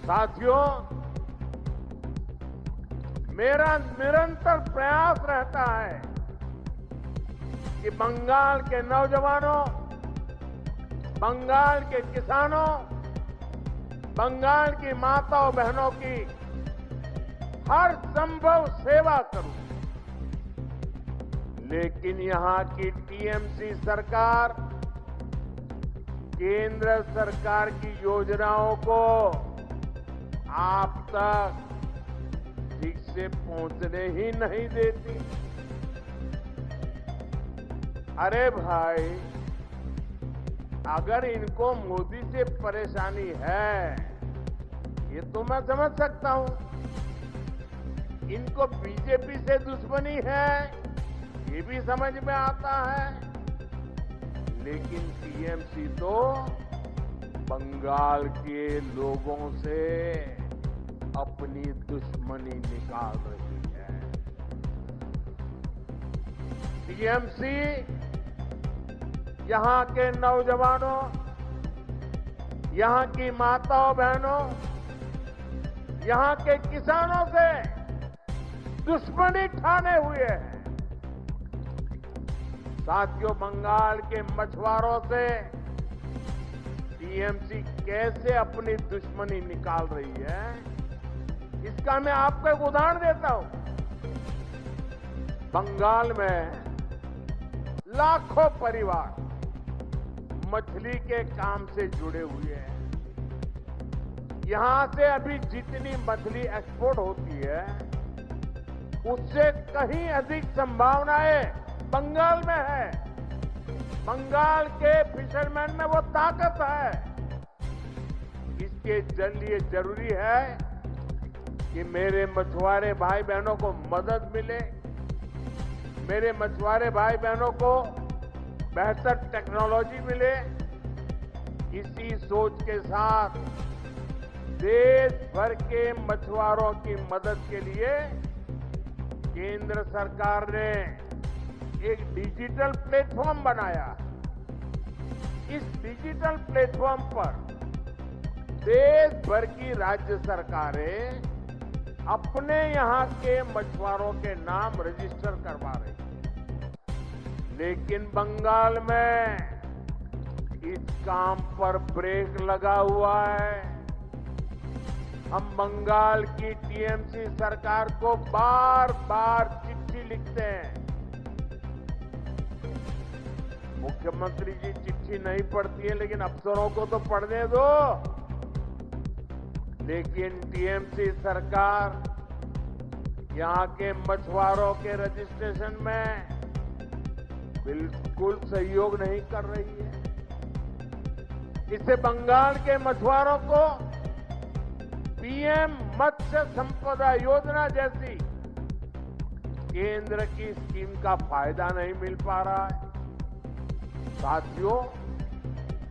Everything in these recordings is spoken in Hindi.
साथियों, मेरा निरंतर प्रयास रहता है कि बंगाल के नौजवानों, बंगाल के किसानों, बंगाल की माताओं बहनों की हर संभव सेवा करूं। लेकिन यहां की टीएमसी सरकार केंद्र सरकार की योजनाओं को आप तक ठीक से पहुंचने ही नहीं देती। अरे भाई, अगर इनको मोदी से परेशानी है, ये तो मैं समझ सकता हूं। इनको बीजेपी से दुश्मनी है, ये भी समझ में आता है। लेकिन टीएमसी तो बंगाल के लोगों से अपनी दुश्मनी निकाल रही है। टीएमसी यहां के नौजवानों, यहां की माताओं बहनों, यहां के किसानों से दुश्मनी ठाने हुए हैं। साथियों, बंगाल के मछुआरों से टीएमसी कैसे अपनी दुश्मनी निकाल रही है, इसका मैं आपको एक उदाहरण देता हूं। बंगाल में लाखों परिवार मछली के काम से जुड़े हुए हैं। यहां से अभी जितनी मछली एक्सपोर्ट होती है, उससे कहीं अधिक संभावनाएं बंगाल में है। बंगाल के फिशरमैन में वो ताकत है। इसके लिए जरूरी है कि मेरे मछुआरे भाई बहनों को मदद मिले, मेरे मछुआरे भाई बहनों को बेहतर टेक्नोलॉजी मिले। इसी सोच के साथ देश भर के मछुआरों की मदद के लिए केंद्र सरकार ने एक डिजिटल प्लेटफॉर्म बनाया। इस डिजिटल प्लेटफॉर्म पर देश भर की राज्य सरकारें अपने यहां के मछुआरों के नाम रजिस्टर करवा रही हैं। लेकिन बंगाल में इस काम पर ब्रेक लगा हुआ है। हम बंगाल की टीएमसी सरकार को बार बार चिट्ठी लिखते हैं। मुख्यमंत्री जी चिट्ठी नहीं पढ़ती है, लेकिन अफसरों को तो पढ़ने दो। लेकिन टीएमसी सरकार यहां के मछुआरों के रजिस्ट्रेशन में बिल्कुल सहयोग नहीं कर रही है। इससे बंगाल के मछुआरों को पीएम मत्स्य संपदा योजना जैसी केंद्र की स्कीम का फायदा नहीं मिल पा रहा है। साथियों,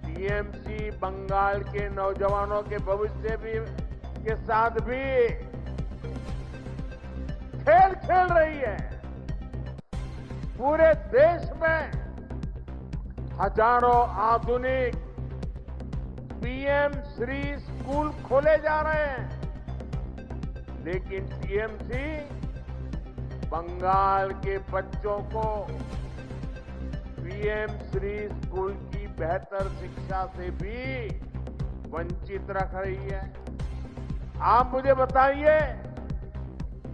टीएमसी बंगाल के नौजवानों के भविष्य के साथ भी खेल खेल रही है। पूरे देश में हजारों आधुनिक पीएम श्री स्कूल खोले जा रहे हैं। लेकिन टीएमसी बंगाल के बच्चों को पीएम श्री स्कूल की बेहतर शिक्षा से भी वंचित रख रही है। आप मुझे बताइए,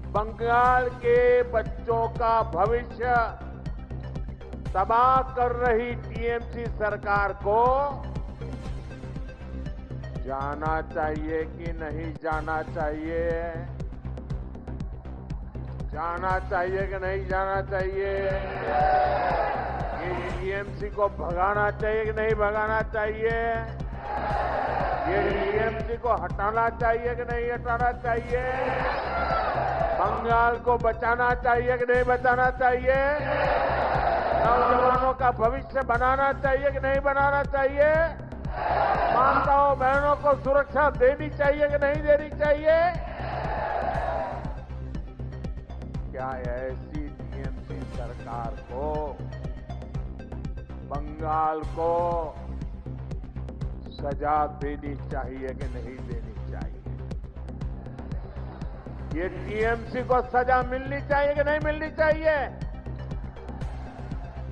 बंगाल के बच्चों का भविष्य तबाह कर रही टीएमसी सरकार को जाना चाहिए कि नहीं जाना चाहिए? जाना चाहिए कि नहीं जाना चाहिए? ये टीएमसी को भगाना चाहिए कि नहीं भगाना चाहिए? ये टीएमसी को हटाना चाहिए कि नहीं हटाना चाहिए? बंगाल को बचाना चाहिए कि नहीं बचाना चाहिए? नौजवानों का भविष्य बनाना चाहिए कि नहीं बनाना चाहिए? माताओं बहनों को सुरक्षा देनी चाहिए कि नहीं देनी चाहिए? क्या ऐसी टीएमसी सरकार को, बंगाल को सजा देनी चाहिए कि नहीं देनी चाहिए? ये टीएमसी को सजा मिलनी चाहिए कि नहीं मिलनी चाहिए?